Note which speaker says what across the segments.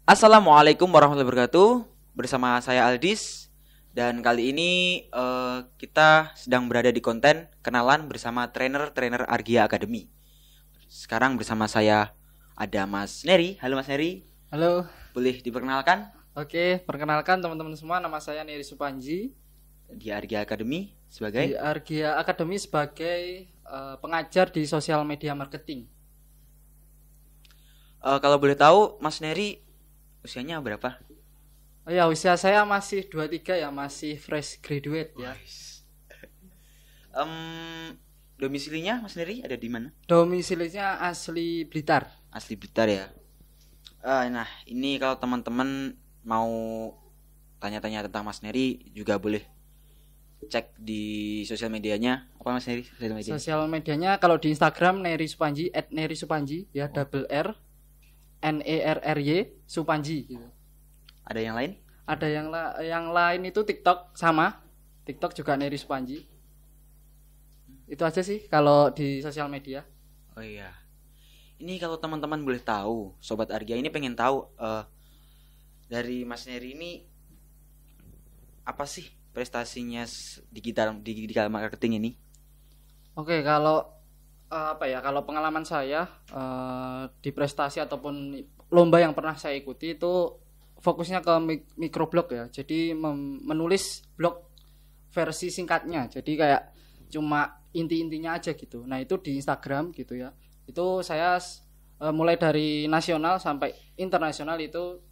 Speaker 1: Assalamualaikum warahmatullahi wabarakatuh. Bersama saya Aldis dan kali ini kita sedang berada di konten kenalan bersama trainer Argia Academy. Sekarang bersama saya ada Mas Neri. Halo Mas Neri.
Speaker 2: Halo.
Speaker 1: Boleh diperkenalkan?
Speaker 2: Oke, perkenalkan teman-teman semua, nama saya Neri Supanji
Speaker 1: Di Argia Academy
Speaker 2: di
Speaker 1: sebagai
Speaker 2: Argia Academy sebagai pengajar di sosial media marketing.
Speaker 1: kalau boleh tahu Mas Neri usianya berapa?
Speaker 2: Oh ya, usia saya masih 23 ya, masih fresh graduate ya.
Speaker 1: Domisilinya Mas Neri ada di mana?
Speaker 2: Domisilinya asli Blitar.
Speaker 1: Asli Blitar ya. Nah, ini kalau teman-teman mau tanya-tanya tentang Mas Neri juga boleh cek di sosial medianya. Apa Mas Neri sosial media?
Speaker 2: Sosial medianya kalau di Instagram Neri Supanji @neri_supanji ya, double R NERRY Supanji gitu.
Speaker 1: Ada yang lain?
Speaker 2: Ada yang lain itu TikTok sama. TikTok juga Neri Supanji. Itu aja sih kalau di sosial media.
Speaker 1: Oh iya. Ini kalau teman-teman boleh tahu, Sobat Argia ini pengen tahu dari Mas Neri ini apa sih prestasinya digital marketing ini?
Speaker 2: Oke, kalau kalau pengalaman saya di prestasi ataupun lomba yang pernah saya ikuti itu fokusnya ke microblog ya. Jadi menulis blog versi singkatnya. Jadi kayak cuma inti-intinya aja gitu. Nah, itu di Instagram gitu ya. Itu saya mulai dari nasional sampai internasional itu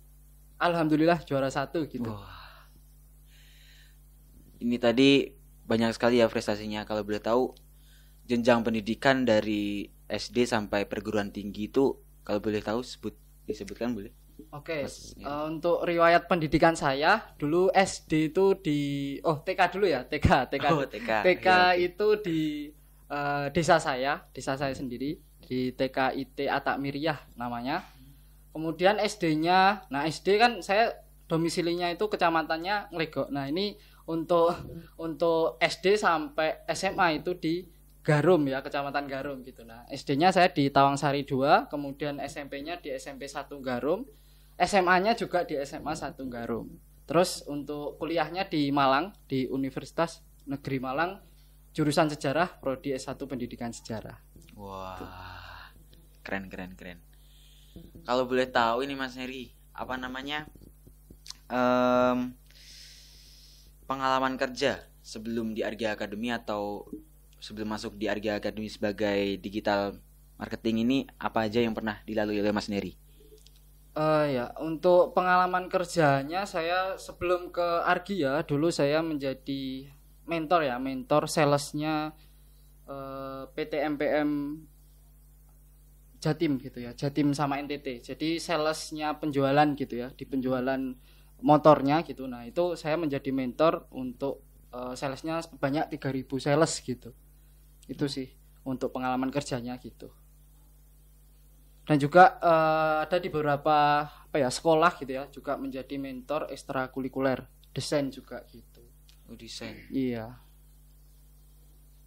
Speaker 2: alhamdulillah juara 1 gitu.
Speaker 1: Wah. Ini tadi banyak sekali ya prestasinya. Kalau boleh tahu jenjang pendidikan dari SD sampai perguruan tinggi itu kalau boleh tahu disebutkan boleh?
Speaker 2: Oke, untuk riwayat pendidikan saya dulu SD itu di TK dulu ya, TK.
Speaker 1: Oh, TK.
Speaker 2: TK
Speaker 1: Ya,
Speaker 2: itu di desa saya sendiri di TK IT Atak Miriah namanya. Kemudian SD-nya, nah SD kan saya domisilinya itu kecamatannya Nglegok. Nah, ini untuk SD sampai SMA itu di Garum ya, Kecamatan Garum gitu. Nah, SD-nya saya di Tawangsari 2, kemudian SMP-nya di SMP 1 Garum, SMA-nya juga di SMA 1 Garum. Terus untuk kuliahnya di Malang, di Universitas Negeri Malang, jurusan sejarah, prodi S1 Pendidikan Sejarah.
Speaker 1: Wah. Keren. Kalau boleh tahu ini Mas Neri, apa namanya? Pengalaman kerja sebelum di Argia Academy atau sebelum masuk di Argia Academy sebagai digital marketing ini apa aja yang pernah dilalui oleh Mas Neri?
Speaker 2: Ya, untuk pengalaman kerjanya saya sebelum ke Argia dulu saya menjadi mentor salesnya PT MPM Jatim gitu ya, Jatim sama NTT. Jadi salesnya penjualan gitu ya, di penjualan motornya gitu. Nah, itu saya menjadi mentor untuk salesnya sebanyak 3.000 sales gitu. Itu sih untuk pengalaman kerjanya gitu. Dan juga ada di beberapa sekolah gitu ya, juga menjadi mentor ekstrakurikuler desain juga gitu.
Speaker 1: Oh, desain.
Speaker 2: Iya.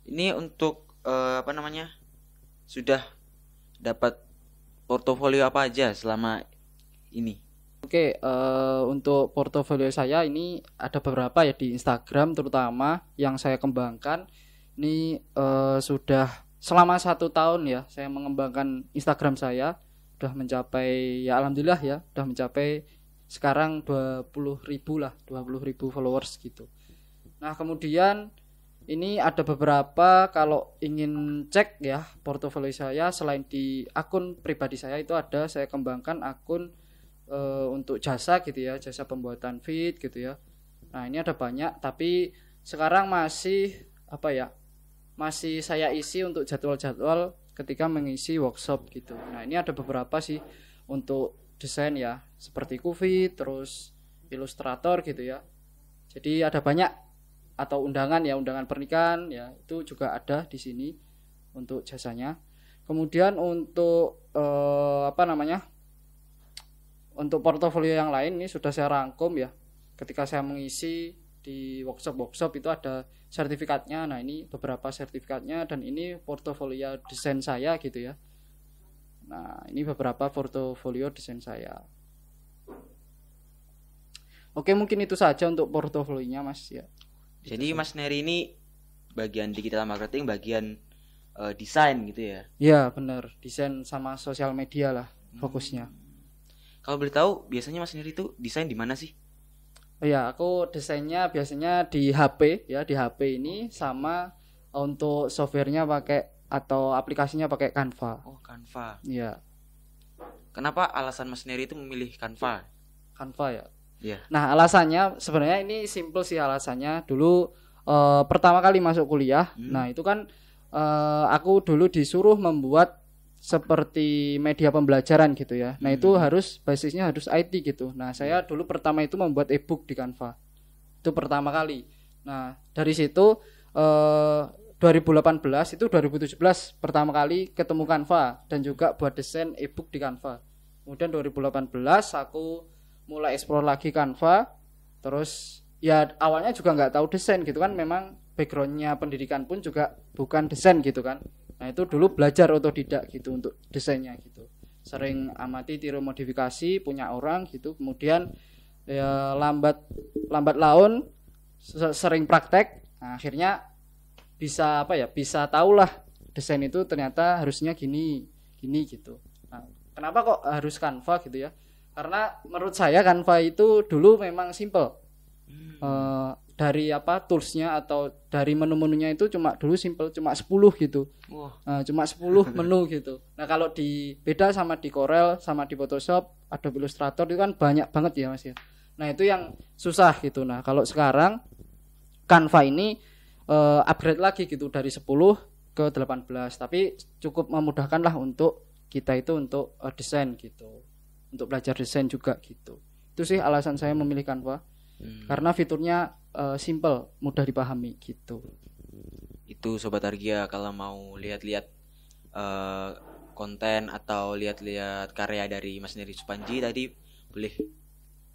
Speaker 1: Ini untuk sudah dapat portofolio apa aja selama ini?
Speaker 2: Oke, untuk portofolio saya ini ada beberapa ya di Instagram terutama yang saya kembangkan. Ini sudah selama 1 tahun ya saya mengembangkan Instagram saya, udah mencapai ya alhamdulillah ya udah mencapai sekarang 20.000 followers gitu. Nah, kemudian ini ada beberapa, kalau ingin cek ya portofolio saya selain di akun pribadi saya itu ada saya kembangkan akun untuk jasa gitu ya, jasa pembuatan feed gitu ya. Nah, ini ada banyak tapi sekarang masih saya isi untuk jadwal-jadwal ketika mengisi workshop gitu. Nah, ini ada beberapa sih untuk desain ya, seperti Kuvi, terus ilustrator gitu ya. Jadi ada banyak, atau undangan pernikahan ya, itu juga ada di sini untuk jasanya. Kemudian untuk untuk portofolio yang lain ini sudah saya rangkum ya. Ketika saya mengisi di workshop itu ada sertifikatnya. Nah, ini beberapa sertifikatnya dan ini portofolio desain saya gitu ya. Nah, ini beberapa portofolio desain saya. Oke, mungkin itu saja untuk portofolionya Mas ya.
Speaker 1: Jadi Mas Neri ini bagian digital marketing, bagian desain gitu ya?
Speaker 2: Ya benar, desain sama sosial media lah fokusnya.
Speaker 1: Kalau boleh tahu biasanya Mas Neri itu desain di mana sih?
Speaker 2: Ya, aku desainnya biasanya di HP ya, di HP ini sama untuk softwarenya pakai atau aplikasinya pakai Canva.
Speaker 1: Oh, Canva.
Speaker 2: Ya,
Speaker 1: Kenapa alasan Mas Neri itu memilih Canva?
Speaker 2: Canva ya.
Speaker 1: Iya.
Speaker 2: Nah, alasannya sebenarnya ini simple sih alasannya. Dulu pertama kali masuk kuliah, nah itu kan aku dulu disuruh membuat seperti media pembelajaran gitu ya. Nah, itu harus basisnya harus IT gitu. Nah, saya dulu pertama itu membuat e-book di Canva. Itu pertama kali. Nah, dari situ 2018 itu 2017 pertama kali ketemu Canva dan juga buat desain e-book di Canva. Kemudian 2018 aku mulai explore lagi Canva. Terus ya awalnya juga nggak tahu desain gitu kan, memang backgroundnya pendidikan pun juga bukan desain gitu kan. Nah, itu dulu belajar otodidak gitu untuk desainnya gitu. Sering amati, tiru modifikasi punya orang gitu. Kemudian ya lambat laun sering praktek. Nah, akhirnya bisa bisa tahulah desain itu ternyata harusnya gini gitu. Nah, kenapa kok harus Canva gitu ya? Karena menurut saya Canva itu dulu memang simple. Dari toolsnya atau dari menu-menunya itu dulu simple, cuma 10 gitu. Cuma 10 menu gitu. Nah, kalau beda sama di Corel sama di Photoshop, Adobe Illustrator itu kan banyak banget ya Mas ya. Nah, itu yang susah gitu. Nah, kalau sekarang Canva ini upgrade lagi gitu dari 10 ke 18, tapi cukup memudahkan lah untuk kita itu untuk desain gitu. Untuk belajar desain juga gitu. Itu sih alasan saya memilih Canva. Karena fiturnya simple, mudah dipahami gitu.
Speaker 1: Itu Sobat Argia kalau mau lihat-lihat konten atau lihat-lihat karya dari Mas Neri Supanji tadi, boleh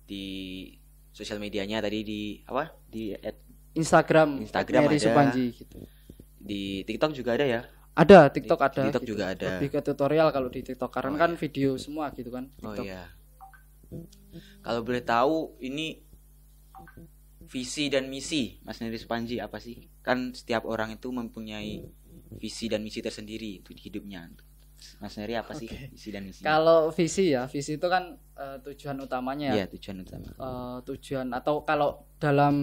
Speaker 1: di sosial medianya tadi di
Speaker 2: Instagram Neri
Speaker 1: ada.
Speaker 2: Supanji gitu.
Speaker 1: Di TikTok juga ada ya?
Speaker 2: Ada, TikTok ada.
Speaker 1: TikTok
Speaker 2: gitu.
Speaker 1: juga ada.
Speaker 2: Lebih ke tutorial kalau di TikTok karena kan video semua gitu kan TikTok.
Speaker 1: Oh iya. Kalau boleh tahu ini visi dan misi Mas Neri Supanji apa sih? Kan setiap orang itu mempunyai visi dan misi tersendiri itu di hidupnya. Mas Neri apa sih visi dan misi?
Speaker 2: Kalau visi itu kan tujuan utamanya ya.
Speaker 1: Iya, tujuan utama.
Speaker 2: Tujuan atau kalau dalam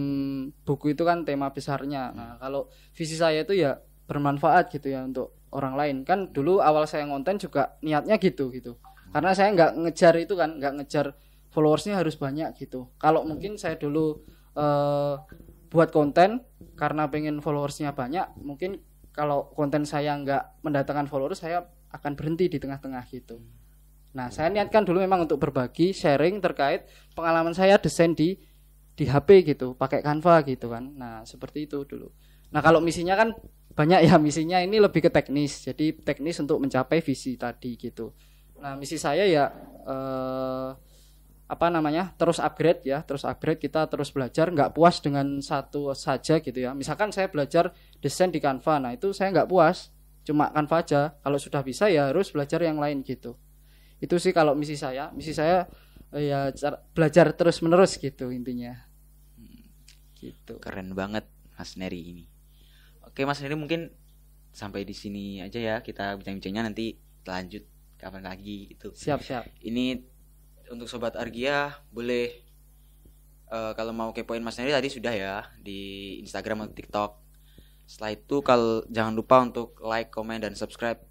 Speaker 2: buku itu kan tema besarnya. Nah, kalau visi saya itu ya bermanfaat gitu ya untuk orang lain. Kan dulu awal saya ngonten juga niatnya gitu. Karena saya nggak ngejar itu kan, nggak ngejar followersnya harus banyak gitu. Kalau mungkin saya dulu buat konten karena pengen followersnya banyak, mungkin kalau konten saya nggak mendatangkan followers, saya akan berhenti di tengah-tengah gitu. Nah, saya niatkan dulu memang untuk berbagi, sharing terkait pengalaman saya desain di HP gitu, pakai Canva gitu kan. Nah, seperti itu dulu. Nah, kalau misinya kan banyak ya, misinya ini lebih ke teknis. Jadi teknis untuk mencapai visi tadi gitu. Nah, misi saya ya terus upgrade, kita terus belajar, nggak puas dengan satu saja gitu ya. Misalkan saya belajar desain di Canva, nah itu saya nggak puas cuma Canva aja. Kalau sudah bisa ya harus belajar yang lain gitu. Itu sih kalau misi saya ya belajar terus menerus gitu intinya. Gitu.
Speaker 1: Keren banget Mas Neri ini. Oke Mas Neri, mungkin sampai di sini aja ya, kita bincang-bincangnya, nanti lanjut kapan lagi itu.
Speaker 2: Siap.
Speaker 1: Ini untuk Sobat Argia boleh kalau mau kepoin Mas Neri tadi sudah ya di Instagram atau TikTok. Setelah itu jangan lupa untuk like, comment, dan subscribe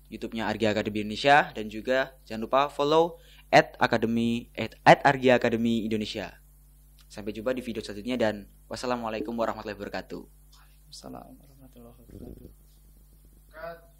Speaker 1: YouTube-nya Argia Academy Indonesia, dan juga jangan lupa follow @Argia Academy Indonesia. Sampai jumpa di video selanjutnya dan wassalamualaikum warahmatullahi wabarakatuh.
Speaker 2: Waalaikumsalam warahmatullahi wabarakatuh.